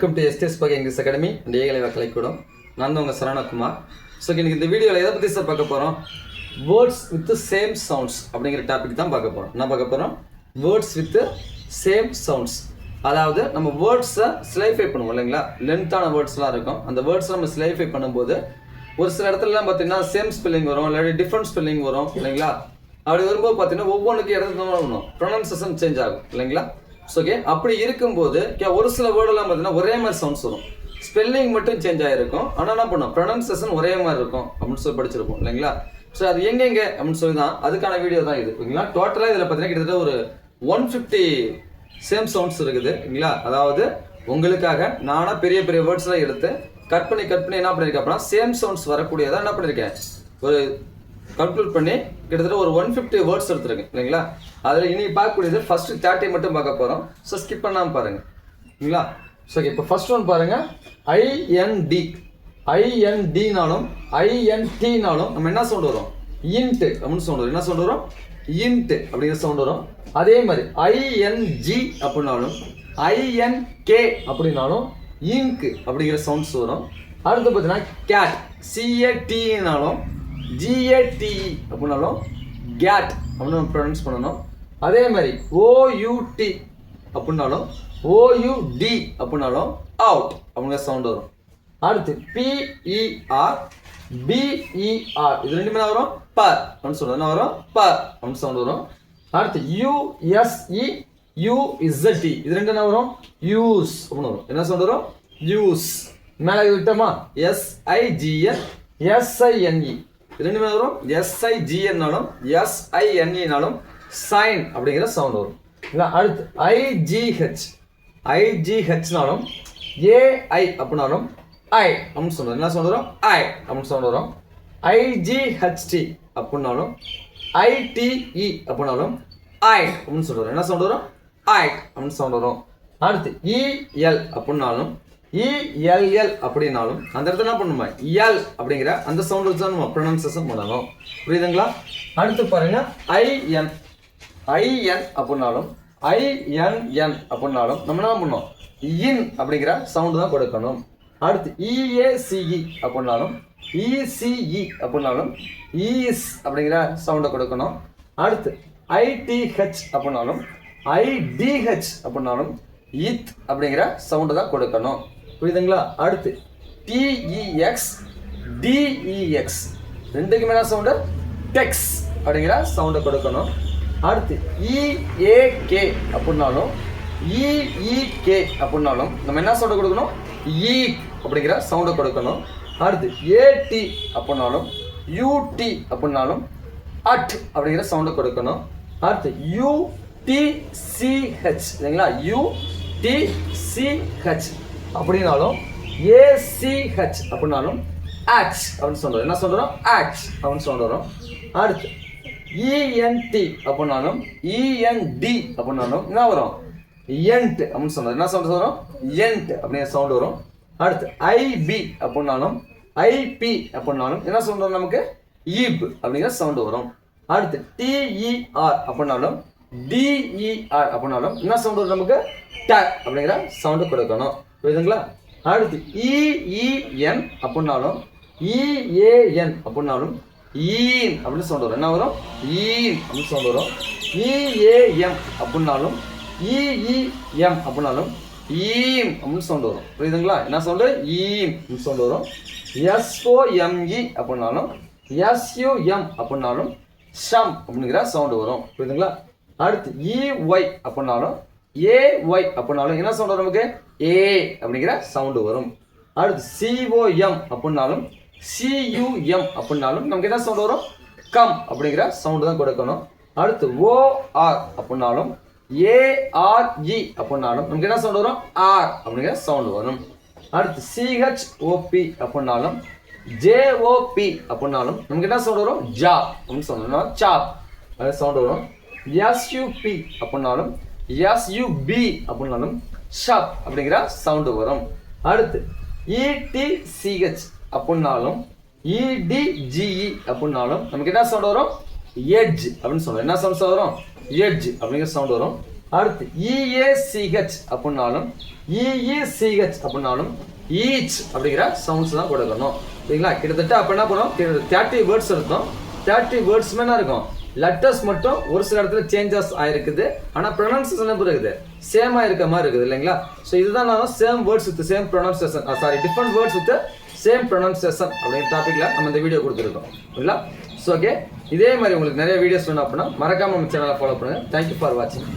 Welcome to SDS பகை English academy and Eklavya கலைக்கூடம். நான் தான் உங்கள் சரவணகுமார். ஸோ இன்னைக்கு இந்த வீடியோவில் எதை பற்றி சார் பார்க்க போகிறோம்? வேர்ட்ஸ் வித் சேம் சவுண்ட்ஸ் அப்படிங்கிற டாபிக் தான் பார்க்க போகிறோம். என்ன பார்க்க போகிறோம்? Words with same sounds. அதாவது நம்ம வேர்ட்ஸை ஸ்லைஃபை பண்ணுவோம் இல்லைங்களா? லென்த்தான வேர்ட்ஸ்லாம் இருக்கும். அந்த வேர்ட்ஸை நம்ம ஸ்லைஃபை பண்ணும்போது ஒரு சில இடத்துலலாம் பார்த்தீங்கன்னா சேம் ஸ்பெல்லிங் வரும், இல்லாட்டி டிஃப்ரெண்ட் ஸ்பெல்லிங் வரும் இல்லைங்களா? அப்படி வரும்போது பார்த்தீங்கன்னா ஒவ்வொன்றுக்கு இடத்துல வரும், ப்ரொனன்சியேஷன் சேஞ்ச் ஆகும் இல்லைங்களா? ஓகே, அப்படி இருக்கும்போது ஒரு சில வேர்டெல்லாம் பார்த்தீங்கன்னா ஒரே மாதிரி சவுண்ட்ஸ் வரும், ஸ்பெல்லிங் மட்டும் சேஞ்ச் ஆகிருக்கும். ஆனால் என்ன பண்ணும், ப்ரொனன்சியேஷன் ஒரே மாதிரி இருக்கும் அப்படின்னு சொல்லி படிச்சிருப்போம் இல்லைங்களா? ஸோ அது எங்கெங்க அப்படின்னு சொல்லி தான் அதுக்கான வீடியோ தான் இது ஓகேங்களா. டோட்டலாக இதில் பார்த்தீங்கன்னா கிட்டத்தட்ட ஒரு 150 சேம் சவுண்ட்ஸ் இருக்குது இல்லைங்களா? அதாவது உங்களுக்காக நானாக பெரிய பெரிய வேர்ட்ஸ்லாம் எடுத்து கட் பண்ணி என்ன பண்ணியிருக்கேன் அப்படின்னா சேம் சவுண்ட்ஸ் வரக்கூடியதான் என்ன பண்ணியிருக்கேன், ஒரு கல்குலேட் பண்ணி கிட்டத்தட்ட ஒரு 150 வேர்ட்ஸ் எடுத்துருக்கேன் இல்லைங்களா? அதில் இனி பார்க்கக்கூடியது ஃபர்ஸ்ட் 30 மட்டும் பார்க்க போகிறோம். ஸோ ஸ்கிப் பண்ணாமல் பாருங்க இல்லைங்களா? ஸோ இப்போ ஃபர்ஸ்ட் ஒன் பாருங்க, ஐஎன்டினாலும் ஐஎன்டினாலும் நம்ம என்ன சவுண்ட் வரும், இன்ட் அப்படின்னு சவுண்ட் வரும். என்ன சவுண்ட் வரும்? இன்ட் அப்படிங்கிற சவுண்ட் வரும். அதே மாதிரி ஐஎன்ஜி அப்படின்னாலும் ஐஎன்கே அப்படின்னாலும் இங்க் அப்படிங்கிற சவுண்ட்ஸ் வரும். அடுத்து பார்த்தீங்கன்னா கேட் சிஏடினாலும் ஜிஏடிஇ அப்படின்னாலும் கேட் அப்படின்னு நம்ம ப்ரொனவுன்ஸ் பண்ணணும். அதே மாதிரி ஓயூடி அப்படின்னாலும் ஓயூடி அப்படின்னாலும் அவுட் அப்படிங்கிற சவுண்ட் வரும். அடுத்து பிஇஆர் பிஇஆர் இது ரெண்டுமே வரும், ப அப்படின்னு சொல்றது என்ன வரும், ப அப்படின்னு சவுண்ட் வரும். அடுத்து யூஎஸ்இ யூஇசட்இ இது ரெண்டு என்ன வரும், யூஸ் அப்படின்னு வரும். என்ன சவுண்ட் வரும், யூஸ். மேலே விட்டோமா, எஸ்ஐஜிஎன் எஸ்ஐஎன்இ இது ரெண்டுமே வரும். எஸ்ஐஜிஎன்னாலும் எஸ்ஐஎன்இனாலும் சைன் அப்படிங்கிற சவுண்ட் வரும். இல்லை அடுத்து ஐஜிஹெச்னாலும் ஏஐ அப்படின்னாலும் ஐ அப்படின்னு சொல்லுவோம். என்ன சவுண்ட் வரும், ஐ அப்படின்னு சவுண்ட் வரும். ஐஜிஹெச்டி அப்படின்னாலும் ஐடிஇ அப்படின்னாலும் ஐ அப்படின்னு சொல்லுவோம். என்ன சவுண்ட் வரும், ஐ அப்படின்னு சவுண்ட் வரும். அடுத்து இஎல் அப்படின்னாலும் இஎல்எல் அப்படின்னாலும் அந்த இடத்துல என்ன பண்ணுமா, எல் அப்படிங்கிற அந்த சவுண்ட் வச்சு தான் நம்ம ப்ரொனன்சியேஷன் பண்ணணும். புரியுதுங்களா? அடுத்து பாருங்க, ஐஎன் அப்படின்னாலும் ஐஎன்என் அப்படின்னாலும் நம்ம என்ன பண்ணணும், இன் அப்படிங்கிற சவுண்டு தான் கொடுக்கணும். அடுத்து இஏசிஇ அப்படின்னாலும் இசிஇ அப்படின்னாலும் இஸ் அப்படிங்கிற சவுண்டை கொடுக்கணும். அடுத்து ஐடிஹெச் அப்படின்னாலும் ஐடிஹெச் அப்படின்னாலும் இத் அப்படிங்கிற சவுண்டை தான் கொடுக்கணும். புரியுதுங்களா? அடுத்து டிஇஎக்ஸ் டிஇஎக்ஸ் ரெண்டுக்குமே என்ன சவுண்டு, டெக்ஸ் அப்படிங்கிற சவுண்டை கொடுக்கணும். அடுத்து இஏகே அப்படின்னாலும் இஇகே அப்படின்னாலும் நம்ம என்ன சவுண்டை கொடுக்கணும், ஈ அப்படிங்கிற சவுண்டை கொடுக்கணும். அடுத்து ஏடி அப்படின்னாலும் யூடி அப்படின்னாலும் அட் அப்படிங்கிற சவுண்டை கொடுக்கணும். அடுத்து யூடிசிஹெச் இல்லைங்களா, யூடிசிஹெச் அப்படின்னாலும் ஏசிஹெச் அப்படின்னாலும் ஆச் அப்படின்னு சொல்றோம். என்ன சொல்றோம், ஆச் அப்படின்னு சொல்றோம். அடுத்து இஎன்டி அப்படின்னாலும் இஎன்டி அப்படின்னாலும் என்ன வரும், என்ட் அப்படின்னு சொல்றோம். என்ன சவுண்ட் வரும், என்ட் அப்படிங்கிற சவுண்ட் வரும். அடுத்து ஐபி அப்படின்னாலும் ஐபி அப்படின்னாலும் என்ன சவுண்ட் வரும், நமக்கு ஈப் அப்படிங்கிற சவுண்ட் வரும். அடுத்து டிஇஆர் அப்படின்னாலும் டிஇஆர் அப்படின்னாலும் என்ன சவுண்ட் வரும், நமக்கு ட அப்படிங்கிற சவுண்டு கொடுக்கணும். புரியுதுங்களா? அடுத்து இஇஎன் அப்படின்னாலும் இஏஎன் அப்படின்னாலும் ஈன் அப்படின்னு சவுண்ட் வரும். என்ன வரும், ஈன் அப்படின்னு சவுண்ட் வரும். இஏஎம் அப்படின்னாலும் இஇஎம் அப்படின்னாலும் ஈம் அப்படின்னு சவுண்ட் வரும். புரியுதுங்களா? என்ன சவுண்டு, ஈம் அப்படின்னு சவுண்ட் வரும். எஸ்ஓஎம்இ அப்படின்னாலும் எஸ்யூஎம் அப்படின்னாலும் ஷம் அப்படிங்கிற சவுண்டு வரும். புரியுதுங்களா? அடுத்து இஒய் அப்படின்னாலும் ஏஒய் அப்படின்னாலும் என்ன சவுண்ட் வரும், நமக்கு ஏ அப்படிங்கிற சவுண்டு வரும். அடுத்து சிஓஎம் அப்படின்னாலும் சியூஎம் அப்படின்னாலும் நமக்கு என்ன சவுண்ட் வரும், கம் அப்படிங்கிற சவுண்டு தான் கொடுக்கணும். அடுத்து ஓஆர் அப்படின்னாலும் ஏஆர்இ அப்படின்னாலும் நமக்கு என்ன சவுண்ட் வரும், ஆர் அப்படிங்கிற சவுண்டு வரும். அடுத்து சிஹெச்ஓபி அப்படின்னாலும் ஜேஓபி அப்படின்னாலும் நமக்கு என்ன சவுண்ட் வரும், ஜா அப்படின்னு சொன்னோம்னா சாப் அது சவுண்ட் வரும். எஸ்யூபி அப்படின்னாலும் எஸ்யூபி அப்படின்னாலும் ஷாப் அப்படிங்கிற சவுண்டு வரும். அடுத்து இடிசிஹெச் அப்படின்னாலும் இடிஜிஇ அப்படின்னாலும் நமக்கு என்ன சவுண்ட் வரும், எட்ஜ் அப்படின்னு சொல்லுவோம். என்ன சவுண்ட் வரும், எட்ஜ் அப்படிங்கிற சவுண்ட் வரும். அடுத்து EACH அப்படின்னாலும் EECH அப்படின்னாலும் ஈச் அப்படிங்கிற சவுண்ட்ஸ் தான் கொடுக்கணும். சரிங்களா? கிட்டத்தட்ட அப்போ என்ன பண்ணுவோம், 30 வேர்ட்ஸ் இருக்கும். 30 வேர்ட்ஸுமே என்ன இருக்கும், லெட்டர்ஸ் மட்டும் ஒரு சில இடத்துல சேஞ்சஸ் ஆயிருக்குது, ஆனால் ப்ரொனன்சியேஷன் எப்படி இருக்குது, சேமாக இருக்க மாதிரி இருக்குது இல்லைங்களா? ஸோ இதுதான் நான் same words with same pronunciation, different words with same pronunciation அப்படிங்கிற டாப்பிக்கில் நம்ம இந்த வீடியோ கொடுத்துருக்கோம். சரிங்களா? ஸோ ஓகே, இதே மாதிரி உங்களுக்கு நிறைய வீடியோஸ் வேணும் அப்படின்னா மறக்காமல் நம்ம சேனலை ஃபாலோ பண்ணுங்கள். தேங்க்யூ ஃபார் வாட்சிங்.